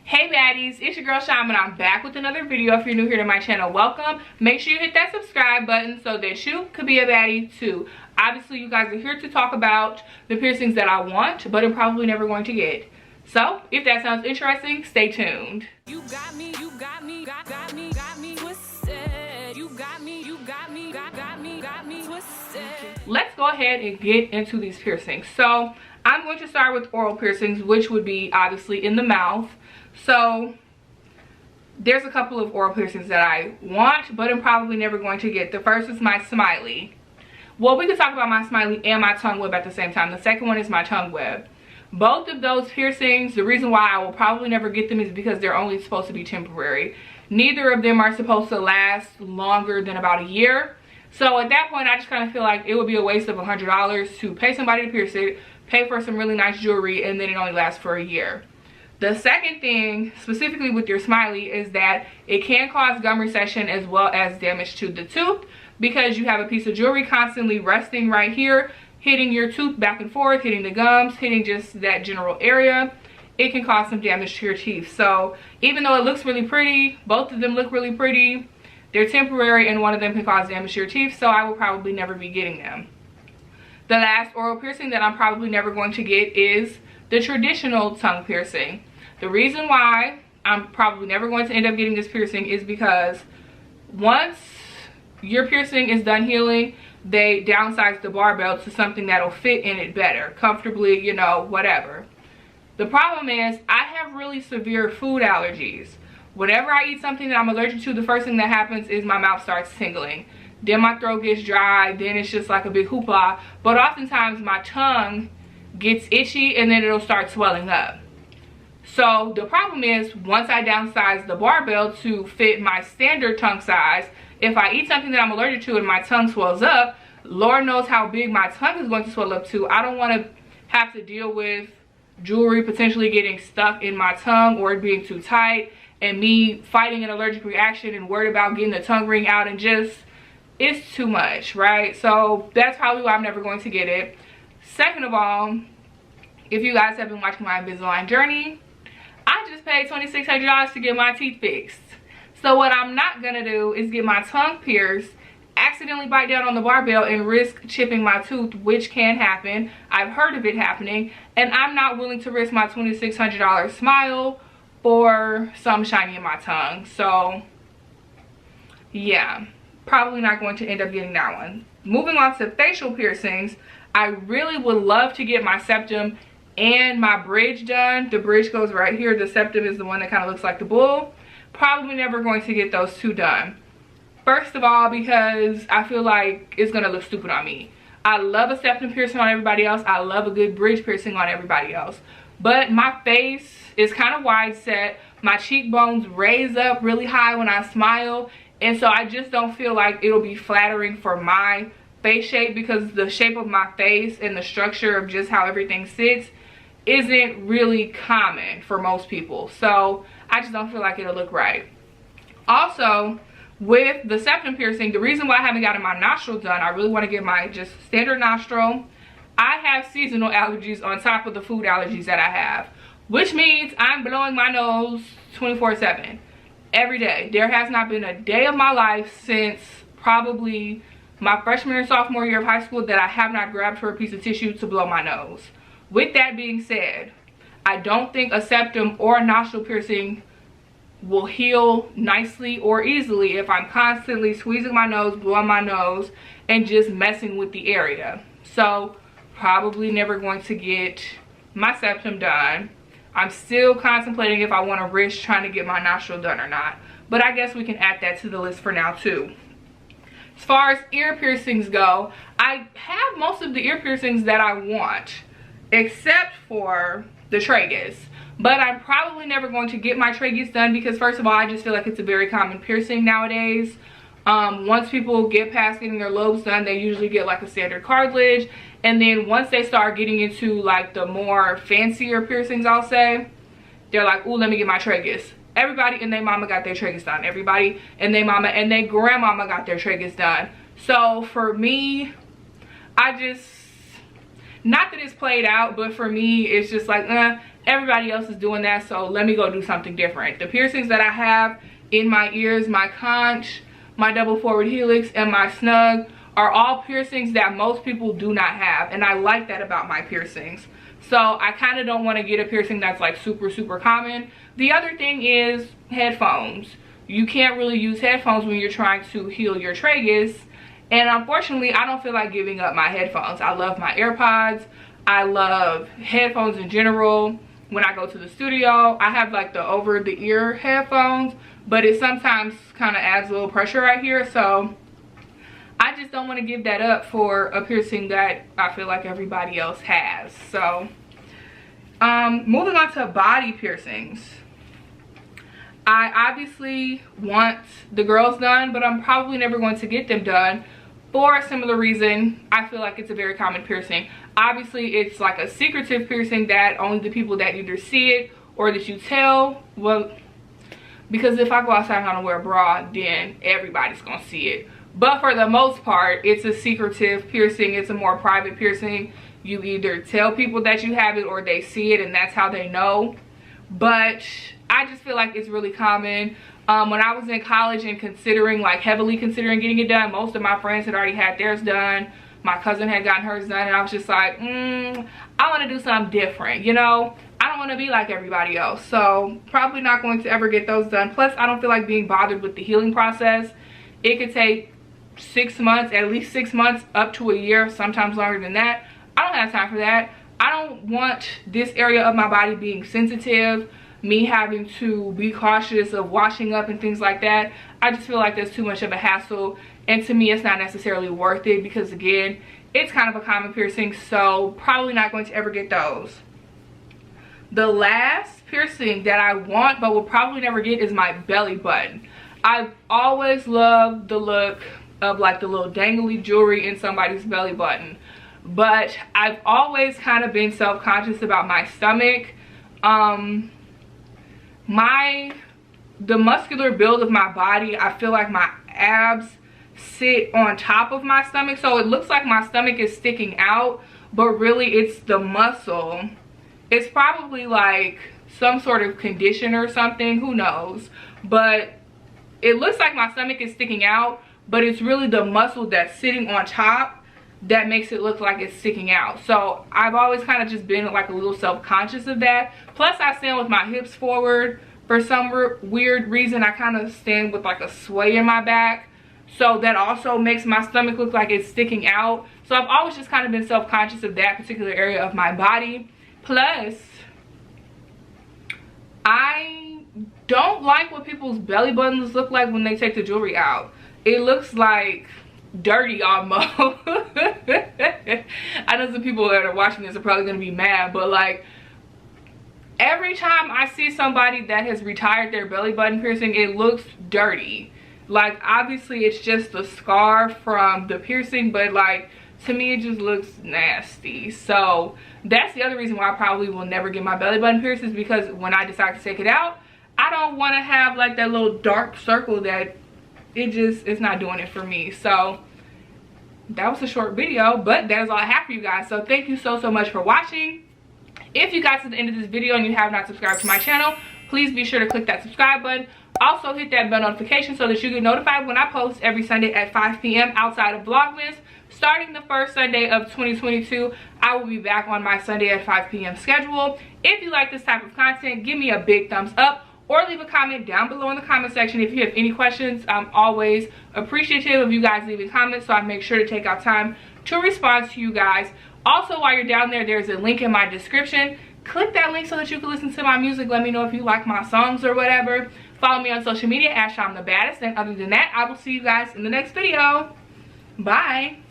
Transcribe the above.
Hey baddies, it's your girl Sham and I'm back with another video. If you're new here to my channel, welcome. Make sure you hit that subscribe button so that you could be a baddie too. Obviously you guys are here to talk about the piercings that I want but I'm probably never going to get. So if that sounds interesting, stay tuned. You got me twisted. You got me twisted. Let's go ahead and get into these piercings. So I'm going to start with oral piercings, which would be obviously in the mouth. So there's a couple of oral piercings that I want but I'm probably never going to get. The first is my smiley. Well, we can talk about my smiley and my tongue web at the same time. The second one is my tongue web. Both of those piercings, the reason why I will probably never get them is because they're only supposed to be temporary. Neither of them are supposed to last longer than about a year. So at that point I just kind of feel like it would be a waste of $100 to pay somebody to pierce it, pay for some really nice jewelry, and then it only lasts for a year. The second thing, specifically with your smiley, is that it can cause gum recession as well as damage to the tooth because you have a piece of jewelry constantly resting right here, hitting your tooth back and forth, hitting the gums, hitting just that general area. It can cause some damage to your teeth. So even though it looks really pretty, both of them look really pretty, they're temporary and one of them can cause damage to your teeth, so I will probably never be getting them. The last oral piercing that I'm probably never going to get is the traditional tongue piercing. The reason why I'm probably never going to end up getting this piercing is because once your piercing is done healing, they downsize the barbell to something that'll fit in it better, comfortably, you know, whatever. The problem is I have really severe food allergies. Whenever I eat something that I'm allergic to, the first thing that happens is my mouth starts tingling. Then my throat gets dry, then it's just like a big hoopla. But oftentimes my tongue gets itchy and then it'll start swelling up. So the problem is once I downsize the barbell to fit my standard tongue size, if I eat something that I'm allergic to and my tongue swells up, Lord knows how big my tongue is going to swell up to. I don't want to have to deal with jewelry potentially getting stuck in my tongue or it being too tight and me fighting an allergic reaction and worried about getting the tongue ring out, and just, it's too much, right? So that's probably why I'm never going to get it. Second of all, if you guys have been watching my Invisalign journey, I just paid $2,600 to get my teeth fixed. So what I'm not gonna do is get my tongue pierced, accidentally bite down on the barbell and risk chipping my tooth, which can happen. I've heard of it happening, and I'm not willing to risk my $2,600 smile for some shiny in my tongue. So yeah, probably not going to end up getting that one. Moving on to facial piercings, I really would love to get my septum and my bridge done. The bridge goes right here. The septum is the one that kind of looks like the bull. Probably never going to get those two done. First of all, because I feel like it's gonna look stupid on me. I love a septum piercing on everybody else. I love a good bridge piercing on everybody else. But my face is kind of wide set. My cheekbones raise up really high when I smile. And so I just don't feel like it'll be flattering for my face shape, because the shape of my face and the structure of just how everything sits isn't really common for most people. So I just don't feel like it'll look right. Also, with the septum piercing, the reason why I haven't gotten my nostril done, I really want to get my just standard nostril. I have seasonal allergies on top of the food allergies that I have, which means I'm blowing my nose 24/7 every day. There has not been a day of my life since probably my freshman or sophomore year of high school that I have not grabbed for a piece of tissue to blow my nose. With that being said, I don't think a septum or a nostril piercing will heal nicely or easily if I'm constantly squeezing my nose, blowing my nose, and just messing with the area. So probably never going to get my septum done. I'm still contemplating if I want to risk trying to get my nostril done or not, but I guess we can add that to the list for now too. As far as ear piercings go, I have most of the ear piercings that I want except for the tragus. But I'm probably never going to get my tragus done because, first of all, I just feel like it's a very common piercing nowadays. Once people get past getting their lobes done, they usually get like a standard cartilage. And then once they start getting into like the more fancier piercings, I'll say, they're like, ooh, let me get my tragus. Everybody and their mama got their tragus done. Everybody and their mama and their grandmama got their tragus done. So for me, Not that it's played out, but for me, it's just like, everybody else is doing that, so let me go do something different. The piercings that I have in my ears, my conch, my double forward helix, and my snug are all piercings that most people do not have, and I like that about my piercings. So I kind of don't want to get a piercing that's like super common. The other thing is headphones. You can't really use headphones when you're trying to heal your tragus, and unfortunately I don't feel like giving up my headphones. I love my AirPods. I love headphones in general. When I go to the studio, I have like the over the ear headphones, but it sometimes kind of adds a little pressure right here, so I just don't want to give that up for a piercing that I feel like everybody else has. So moving on to body piercings. I obviously want the girls done, but I'm probably never going to get them done for a similar reason. I feel like it's a very common piercing. Obviously it's like a secretive piercing that only the people that either see it or that you tell, well, because if I go outside and I don't wear a bra, then everybody's gonna see it. But for the most part, it's a secretive piercing. It's a more private piercing. You either tell people that you have it or they see it and that's how they know. But I just feel like it's really common. When I was in college and heavily considering getting it done, most of my friends had already had theirs done. My cousin had gotten hers done, and I was just like, I want to do something different, you know? I don't want to be like everybody else. So probably not going to ever get those done. Plus, I don't feel like being bothered with the healing process. It could take 6 months, at least 6 months, up to a year, sometimes longer than that. I don't have time for that. I don't want this area of my body being sensitive, me having to be cautious of washing up and things like that. I just feel like there's too much of a hassle, and to me it's not necessarily worth it because, again, it's kind of a common piercing, so probably not going to ever get those. The last piercing that I want but will probably never get is my belly button. I've always loved the look of like the little dangly jewelry in somebody's belly button, but I've always kind of been self-conscious about my stomach. The muscular build of my body, I feel like my abs sit on top of my stomach, so it looks like my stomach is sticking out, but really it's the muscle. It's probably like some sort of condition or something, who knows, but it looks like my stomach is sticking out, but it's really the muscle that's sitting on top that makes it look like it's sticking out. So I've always kind of just been like a little self-conscious of that. Plus I stand with my hips forward. For some weird reason, I kind of stand with like a sway in my back, so that also makes my stomach look like it's sticking out. So I've always just kind of been self-conscious of that particular area of my body. Plus, I don't like what people's belly buttons look like when they take the jewelry out. It looks like dirty almost. I know some people that are watching this are probably going to be mad, but like, every time I see somebody that has retired their belly button piercing, it looks dirty. Like, obviously it's just the scar from the piercing, but like, to me it just looks nasty. So that's the other reason why I probably will never get my belly button pierced, is because when I decide to take it out, I don't want to have like that little dark circle that it's not doing it for me. So that was a short video, but that is all I have for you guys. So thank you so much for watching. If you got to the end of this video and you have not subscribed to my channel, please be sure to click that subscribe button. Also hit that bell notification so that you get notified when I post every Sunday at 5 p.m. outside of Vlogmas. Starting the first Sunday of 2022, I will be back on my Sunday at 5 p.m. schedule. If you like this type of content, give me a big thumbs up or leave a comment down below in the comment section if you have any questions. I'm always appreciative of you guys leaving comments, so I make sure to take out time to respond to you guys. Also, while you're down there, there's a link in my description. Click that link so that you can listen to my music. Let me know if you like my songs or whatever. Follow me on social media at ShaMTheBaddest. And other than that, I will see you guys in the next video. Bye.